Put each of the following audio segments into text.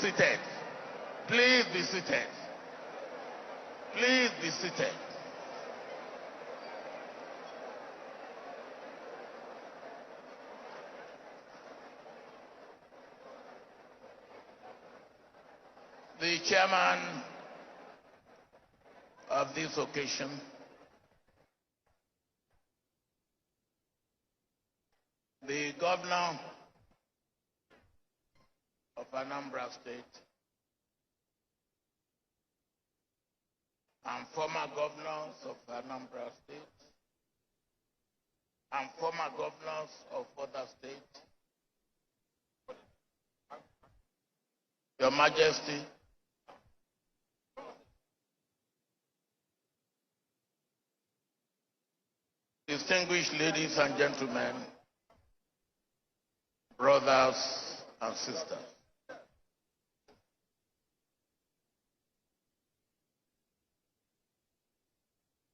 seated. Please be seated. Please be seated. The chairman of this occasion, the governor of Anambra State, and former governors of Anambra State, and former governors of other states, Your Majesty, distinguished ladies and gentlemen, brothers and sisters.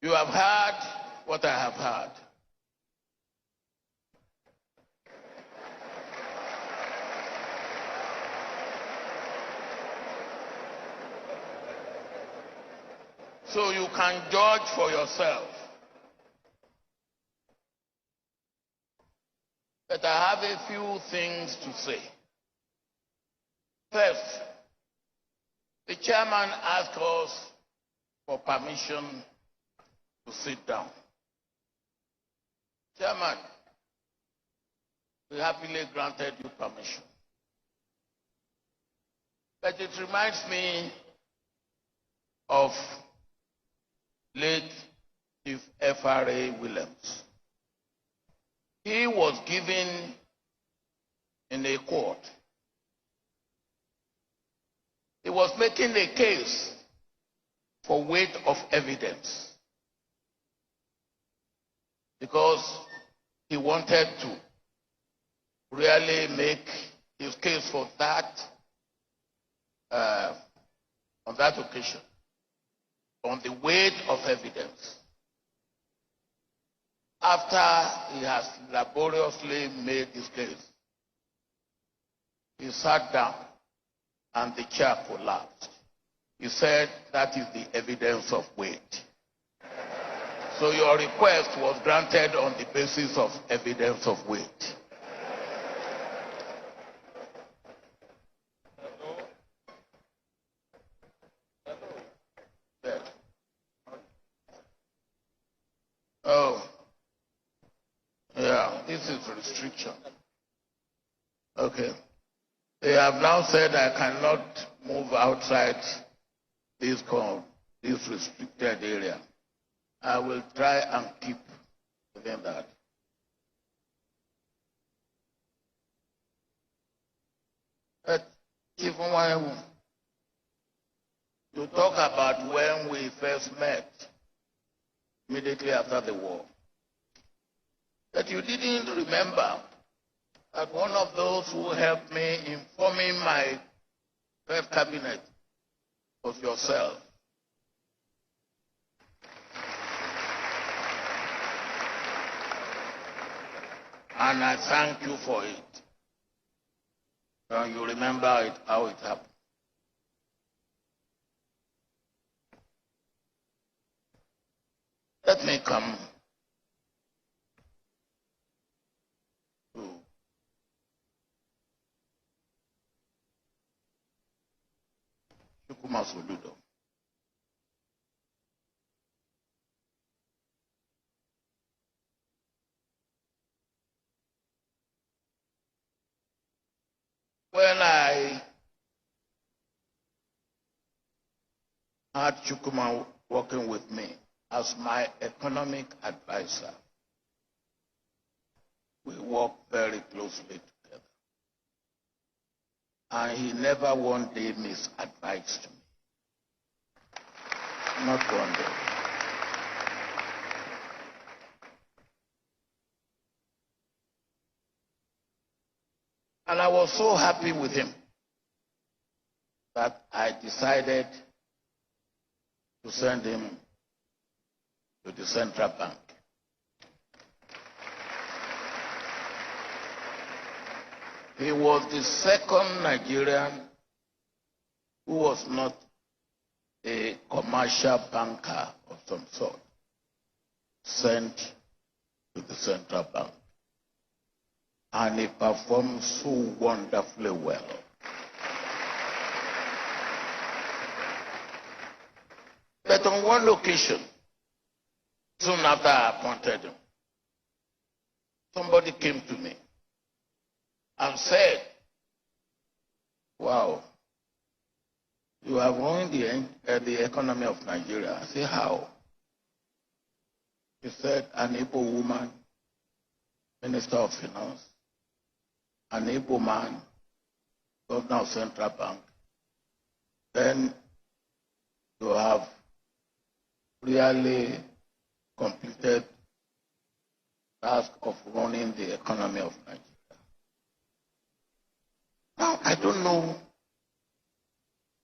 You have heard what I have heard. So you can judge for yourself. But I have a few things to say. First, the chairman asked us for permission to sit down. Chairman, we happily granted you permission. But it reminds me of late Chief F.R.A. Williams. He was given in a court. He was making a case for weight of evidence because he wanted to really make his case for that on that occasion, on the weight of evidence. After he has laboriously made his case, he sat down and the chair collapsed. He said, that is the evidence of weight. So your request was granted on the basis of evidence of weight. Yes. Oh. Yeah, this is restriction. Okay. They have now said I cannot move outside this restricted area. I will try and keep within that. But even when you talk about when we first met, immediately after the war, that you didn't remember that one of those who helped me in forming my first cabinet was yourself. And I thank you for it. And you remember it, how it happened. Let me come Soludo. When I had Chukuma working with me as my economic advisor, we worked very closely together. And he never one day misadvised me. Not one day. And I was so happy with him that I decided to send him to the central bank. He was the second Nigerian who was not a commercial banker of some sort, sent to the central bank. And he performed so wonderfully well. But on one occasion, soon after I appointed him, somebody came to me and said, "Wow, you have ruined the economy of Nigeria." I said, "How?" He said, "An Igbo woman, Minister of Finance, an Igbo man, Governor of Central Bank. Then you have really completed the task of running the economy of Nigeria." Now, I don't know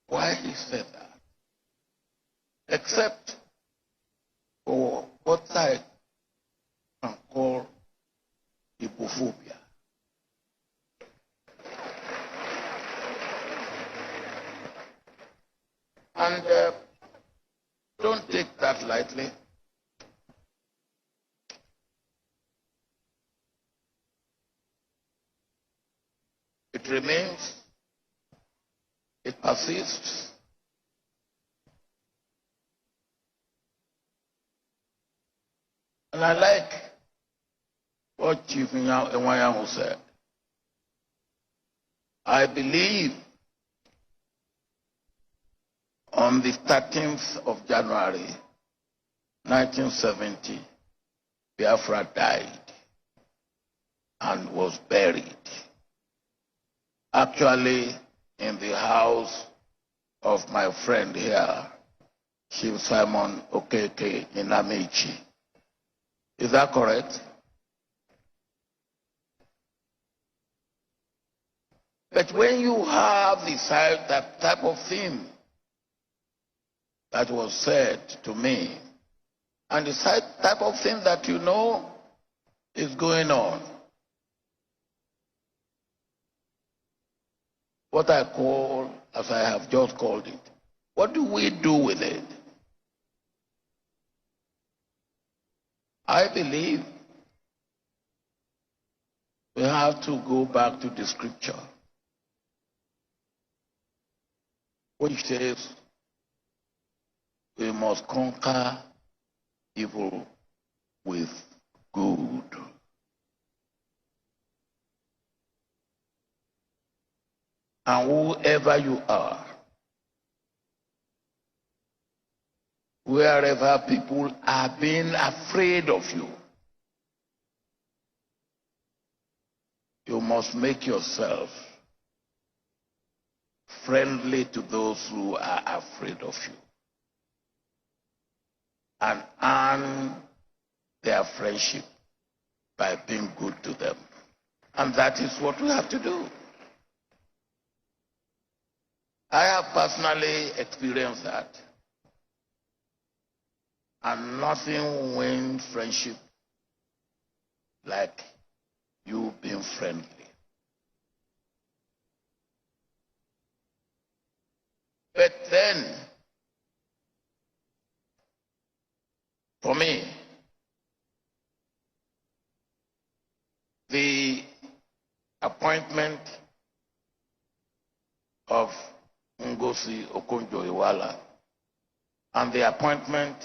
why he said that, except for what I can call Igbophobia. And don't take that lightly. It remains, it persists. And I like what Chief Enwayamu said. I believe on the 13th of January, 1970, Biafra died and was buried, actually in the house of my friend here, Chief Simon Okeke in Amici. Is that correct? But when you have that type of thing that was said to me, and the type of thing that you know is going on, what I call, as I have just called it, what do we do with it? I believe we have to go back to the scripture, which says we must conquer evil with good. And whoever you are, wherever people are being afraid of you, you must make yourself friendly to those who are afraid of you and earn their friendship by being good to them. And that is what we have to do. I have personally experienced that. And nothing wins friendship like you being friendly. But then, for me, the appointment of Ngozi Okonjo-Iweala and the appointment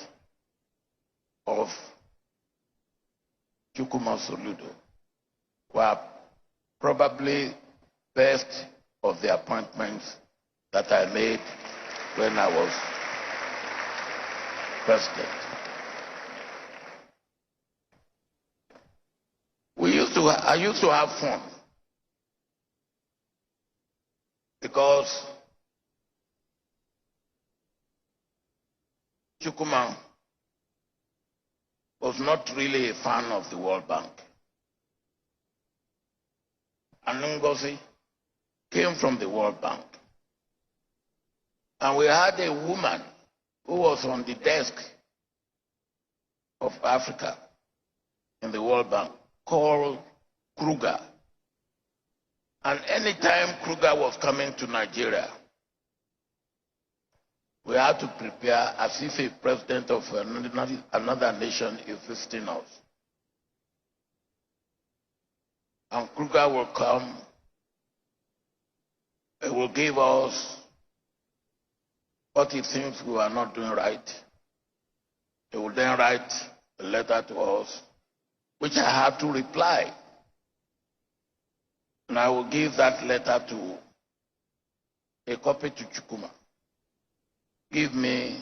of Chukwuma Soludo were probably best of the appointments that I made when I was president. I used to have fun because Chukwuma was not really a fan of the World Bank. And Ngozi came from the World Bank. And we had a woman who was on the desk of Africa in the World Bank called Kruger. And anytime Kruger was coming to Nigeria, we have to prepare as if a president of another nation is visiting us. And Kruger will come, he will give us what he thinks we are not doing right. He will then write a letter to us, which I have to reply. And I will give that letter to a copy to Chukuma. Give me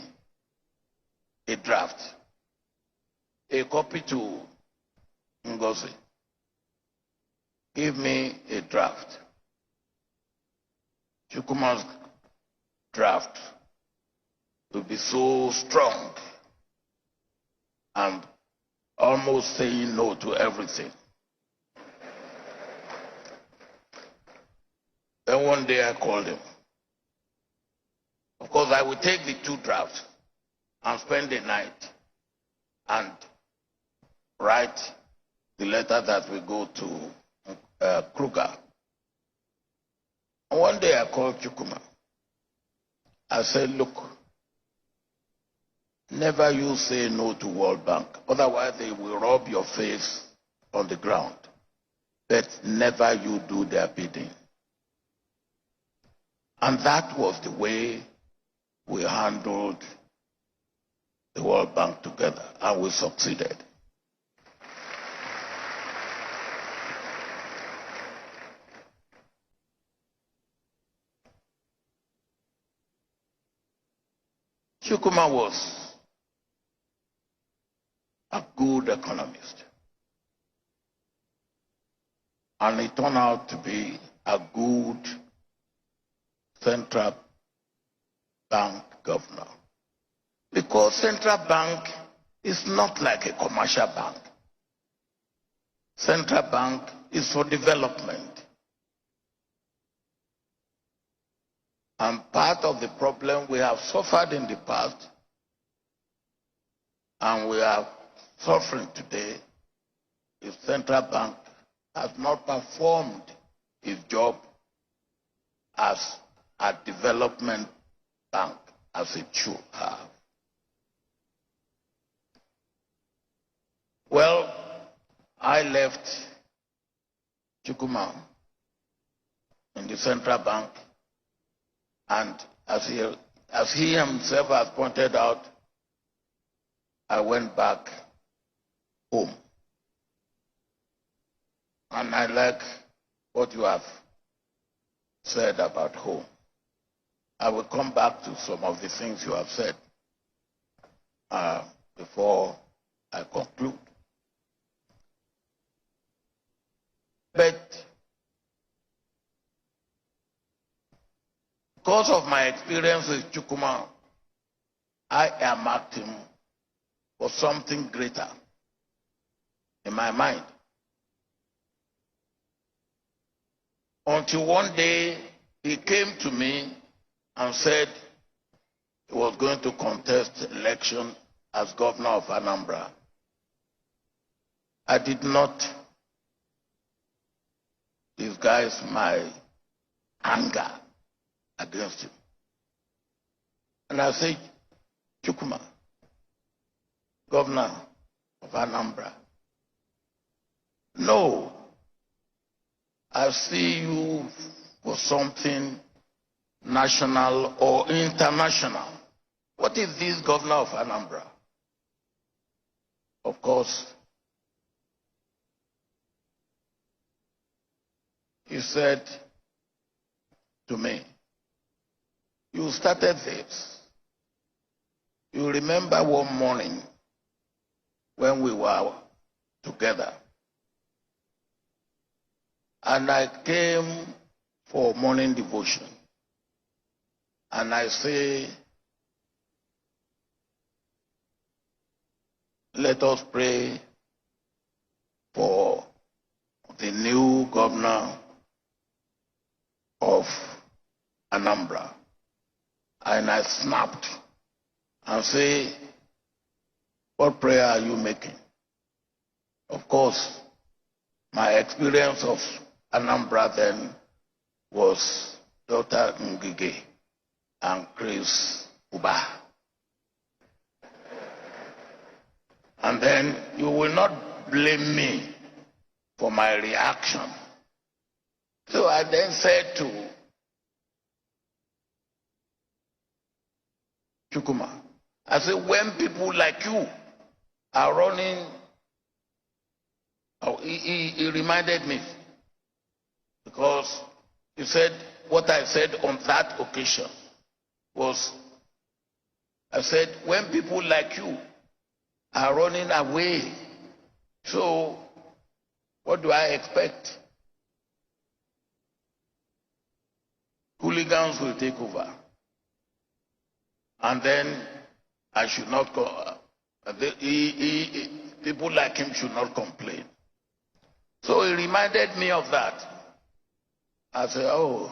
a draft. A copy to Ngozi. Give me a draft. Chukuma's draft will be so strong and almost saying no to everything. Then one day I called him. Of course, I will take the two drafts and spend the night and write the letter that will go to Kruger. And one day I called Chukuma. I said, look, never you say no to World Bank. Otherwise, they will rub your face on the ground. But never you do their bidding. And that was the way we handled the World Bank together, and we succeeded. Chukuma was a good economist, and he turned out to be a good central bank governor. Because central bank is not like a commercial bank. Central bank is for development. And part of the problem we have suffered in the past, and we are suffering today, is central bank has not performed its job as a development bank as it should have. Well, I left Chukuma in the central bank, and as he himself has pointed out, I went back home. And I like what you have said about home. I will come back to some of the things you have said before I conclude. But because of my experience with Chukuma, I earmarked him for something greater in my mind. Until one day he came to me and said he was going to contest election as governor of Anambra. I did not disguise my anger against him. And I said, Chukuma, governor of Anambra, no, I see you for something national or international. What is this governor of Anambra? Of course, he said to me, you started this. You remember one morning when we were together, and I came for morning devotion, and I say, let us pray for the new governor of Anambra. And I snapped and say, what prayer are you making? Of course, my experience of Anambra then was Dr. Ngige and Chris Uba. And then you will not blame me for my reaction. So I then said to Chukuma, I said, when people like you are running, he reminded me, because he said, what I said on that occasion was, I said, when people like you are running away, so what do I expect? Hooligans will take over. And then I should not go. People like him should not complain. So he reminded me of that. I said, oh,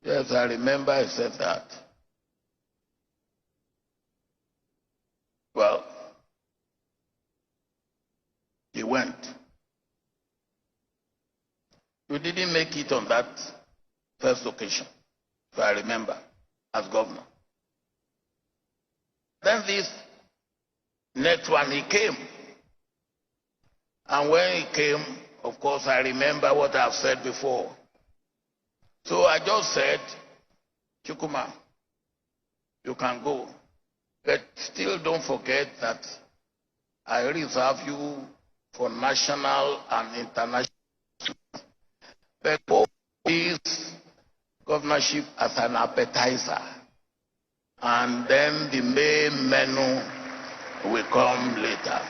yes, I remember he said that. Well, he went. You didn't make it on that first occasion, if I remember, as governor. Then this next one, he came. And when he came, of course, I remember what I've said before. So I just said, Chukuma, you can go. But still don't forget that I reserve you for national and international. But this governorship as an appetizer. And then the main menu will come later.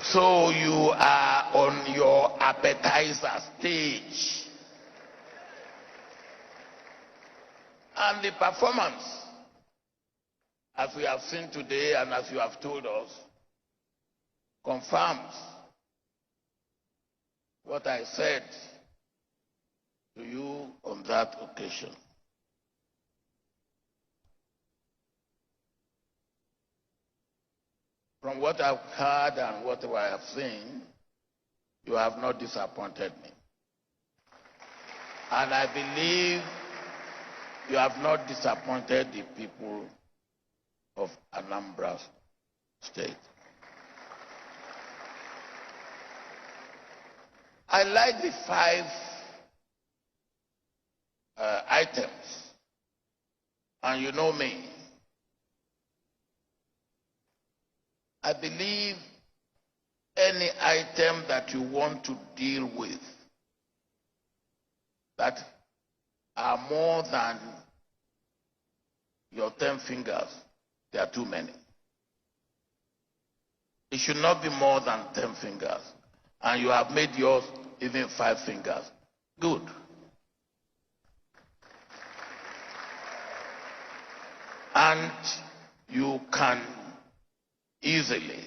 So you are on your appetizer stage. And the performance, as we have seen today and as you have told us, confirms what I said to you on that occasion. From what I've heard and what I have seen, you have not disappointed me. And I believe you have not disappointed the people of Anambra State. I like the 5 items, and you know me. I believe any item that you want to deal with that are more than your 10 fingers, there are too many. It should not be more than 10 fingers. And you have made yours even 5 fingers. Good. And you can easily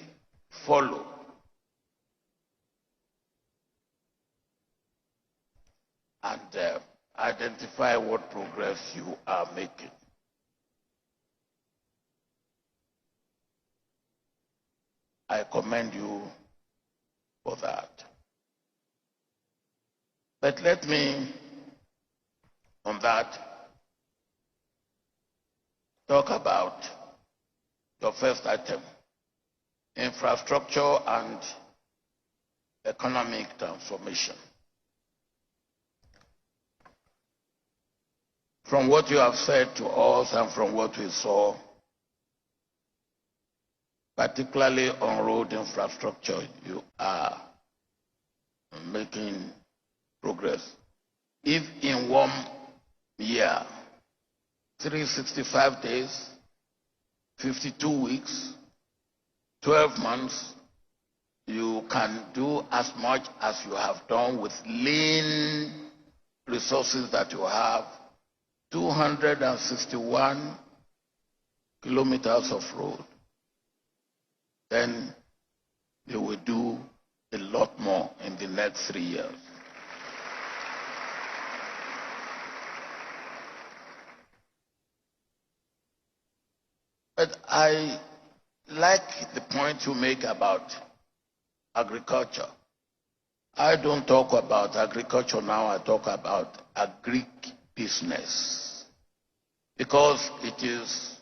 follow and identify what progress you are making. I commend you for that. But let me, on that, talk about your first item, infrastructure and economic transformation. From what you have said to us and from what we saw, particularly on road infrastructure, you are making progress. If in 1 year, 365 days, 52 weeks, 12 months, you can do as much as you have done with lean resources that you have, 261 kilometers of road, then you will do a lot more in the next 3 years. But I like the point you make about agriculture. I don't talk about agriculture now, I talk about agri-business. because it is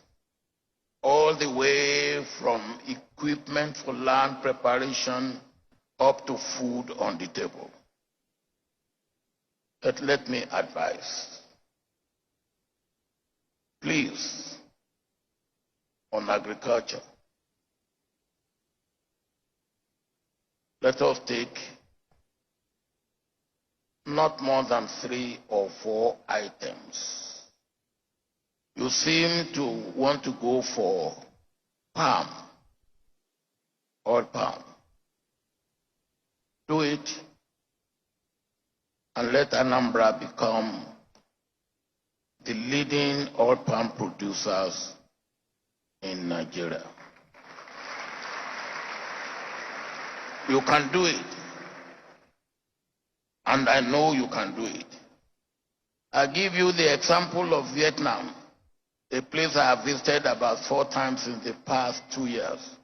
all the way from equipment for land preparation up to food on the table. But let me advise, please, on agriculture, let us take not more than 3 or 4 items. You seem to want to go for palm, oil palm. Do it and let Anambra become the leading oil palm producers in Nigeria. You can do it. And I know you can do it. I give you the example of Vietnam, a place I have visited about 4 times in the past 2 years.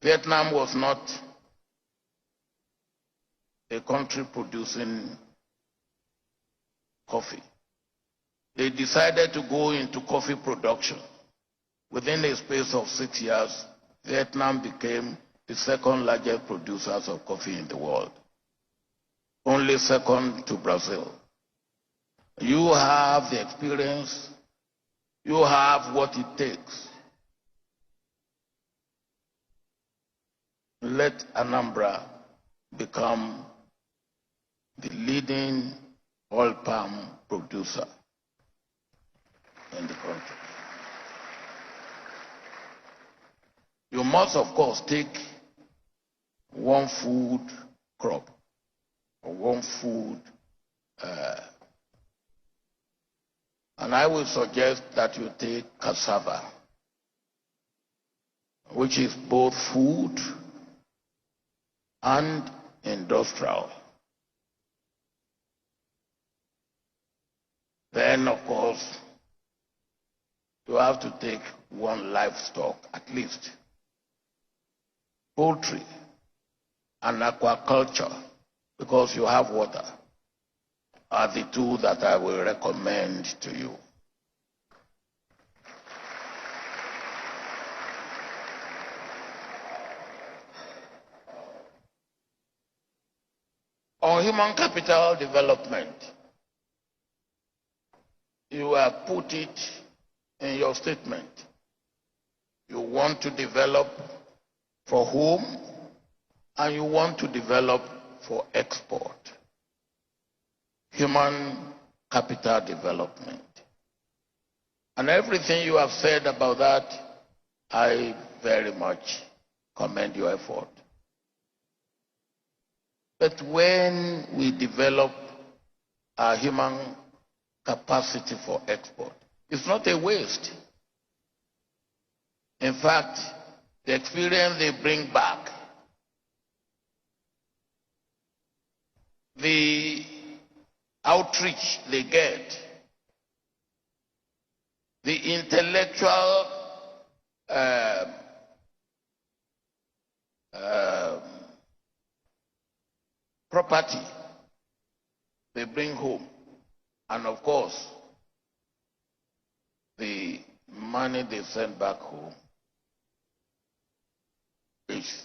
Vietnam was not a country producing coffee. They decided to go into coffee production. Within a space of 6 years, Vietnam became the 2nd largest producers of coffee in the world, only second to Brazil. You have the experience, you have what it takes. Let Anambra become the leading oil palm producer in the country. You must, of course, take one food crop or one food, and I will suggest that you take cassava, which is both food and industrial. Then, of course, you have to take one livestock at least. Poultry and aquaculture, because you have water, are the 2 that I will recommend to you. On human capital development, you have put it in your statement. You want to develop for home, and you want to develop for export. Human capital development. And everything you have said about that, I very much commend your effort. But when we develop our human capacity for export, it's not a waste. In fact, the experience they bring back, the outreach they get, the intellectual property they bring home, and of course, the money they send back home is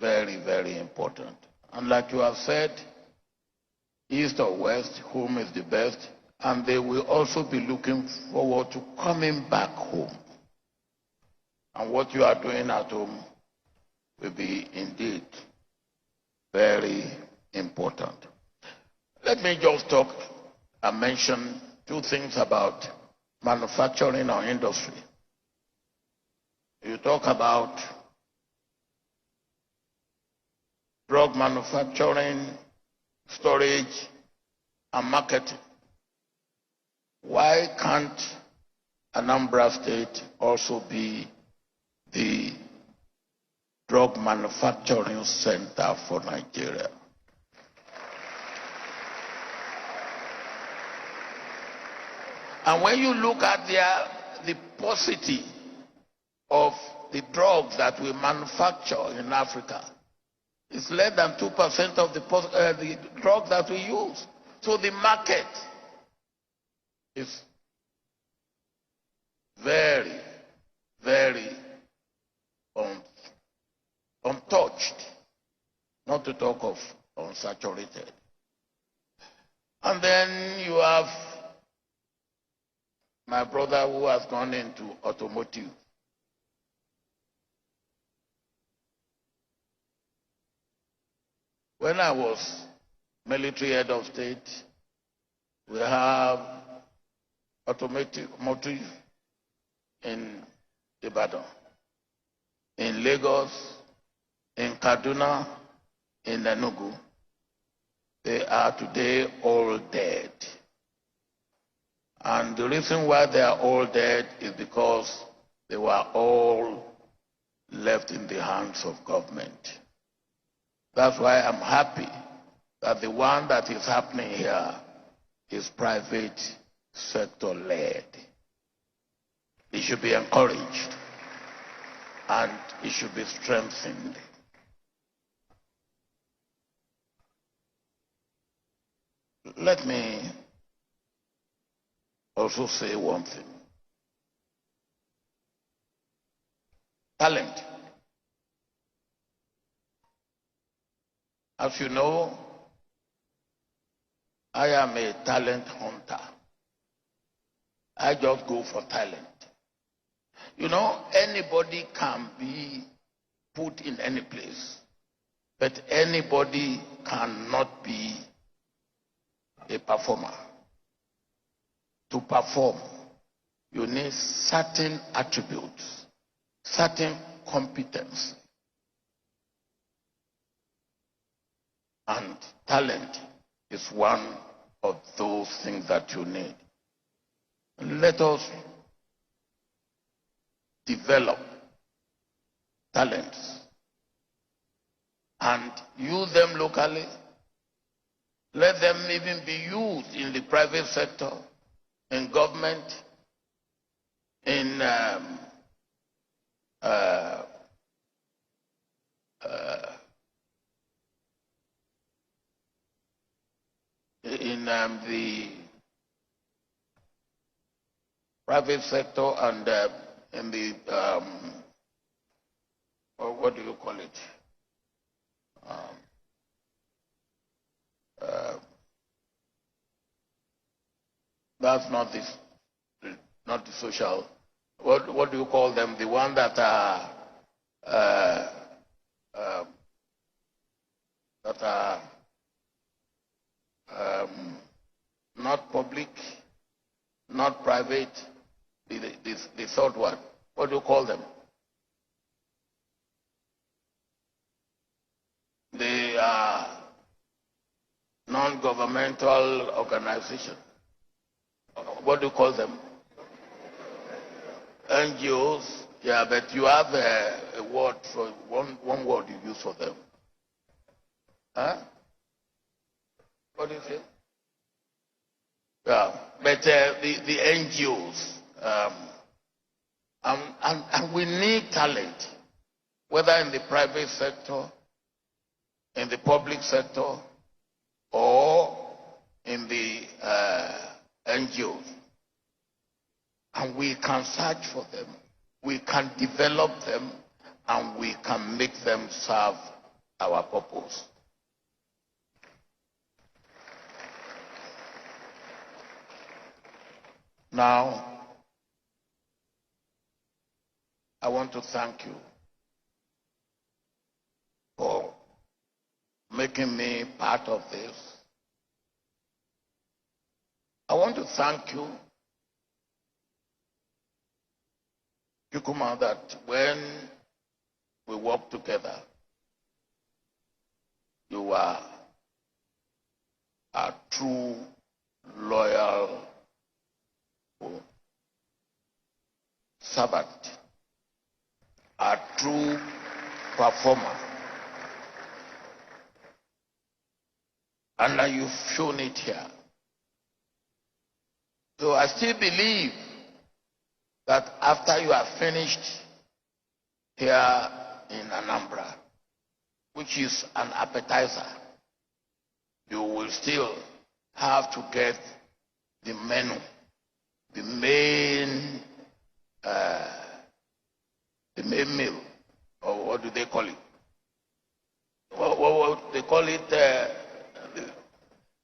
very, very important. And like you have said, east or west, home is the best, and they will also be looking forward to coming back home. And what you are doing at home will be indeed very important. Let me just talk and mention 2 things about manufacturing or industry. You talk about drug manufacturing, storage, and marketing. Why can't Anambra State also be the drug manufacturing center for Nigeria? And when you look at the paucity of the drugs that we manufacture in Africa, it's less than 2% of the drugs that we use. So the market is very, very untouched, not to talk of unsaturated. And then you have my brother who has gone into automotive. When I was military head of state, we have automotive in Ibadan, in Lagos, in Kaduna, in Enugu. They are today all dead. And the reason why they are all dead is because they were all left in the hands of government. That's why I'm happy that the one that is happening here is private sector led. It should be encouraged and it should be strengthened. Let me also say one thing. Talent. As you know, I am a talent hunter. I just go for talent. You know, anybody can be put in any place, but anybody cannot be a performer. To perform, you need certain attributes, certain competence, and talent is one of those things that you need. Let us develop talents and use them locally. Let them even be used in the private sector, in government, in the private sector and in the what do you call it? That's not the social. What do you call them? The one that are not public, not private. The third one. What do you call them? They are non-governmental organization. What do you call them? NGOs. Yeah, but you have a word for one word you use for them. Huh? What do you say? Yeah, but the NGOs, and we need talent, whether in the private sector, in the public sector, or in the NGOs. And we can search for them, we can develop them, and we can make them serve our purpose. Now, I want to thank you for making me part of this. I want to thank you, Yukuma, that when we work together, you are a true, loyal servant, a true performer. And now you've shown it here. So I still believe that after you are finished here in Anambra, which is an appetizer, you will still have to get the menu the main meal, or what do they call it? What they call it?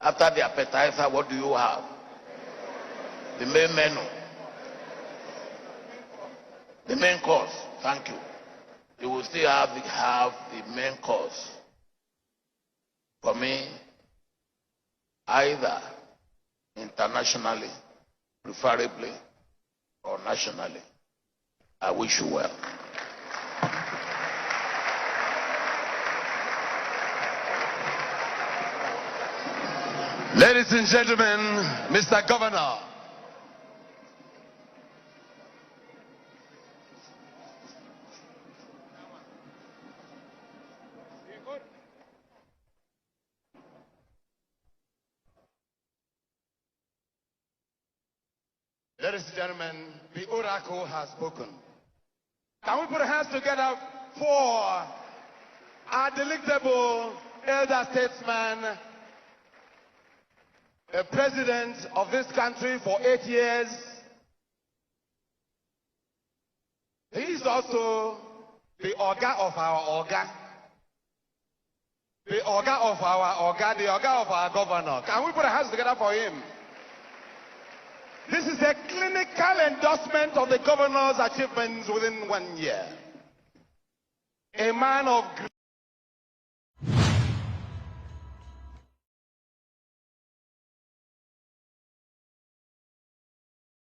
After the appetizer, what do you have? The main menu. The main course. Thank you. You will still have the main course. For me, either internationally, preferably, or nationally. I wish you well. Ladies and gentlemen, Mr. Governor. Ladies and gentlemen, the oracle has spoken. Can we put our hands together for our delectable elder statesman, the president of this country for 8 years? He is also the Oga of our Oga. The Oga of our Oga, the Oga of our governor. Can we put our hands together for him? This is a clinical endorsement of the governor's achievements within 1 year. A man of